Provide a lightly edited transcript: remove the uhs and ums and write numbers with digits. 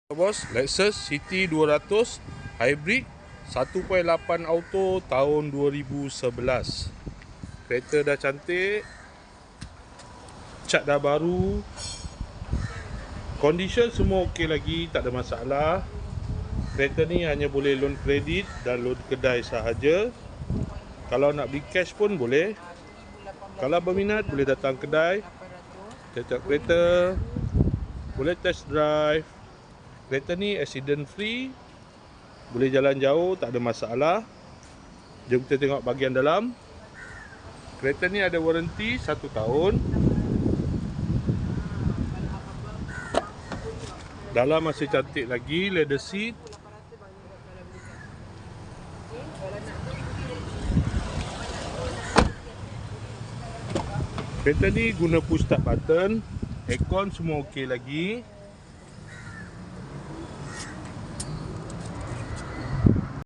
Bos, Lexus CT 200 Hybrid 1.8 auto tahun 2011. Kereta dah cantik, cat dah baru, condition semua okey lagi, tak ada masalah. Kereta ni hanya boleh loan kredit dan loan kedai sahaja. Kalau nak beli cash pun boleh. Kalau berminat boleh datang kedai, test kereta, boleh test drive. Kereta ni accident free, boleh jalan jauh, tak ada masalah. Jom kita tengok bahagian dalam. Kereta ni ada warranty 1 tahun. Dalam masih cantik lagi, leather seat. Kereta ni guna push start button. Aircon semua okey lagi.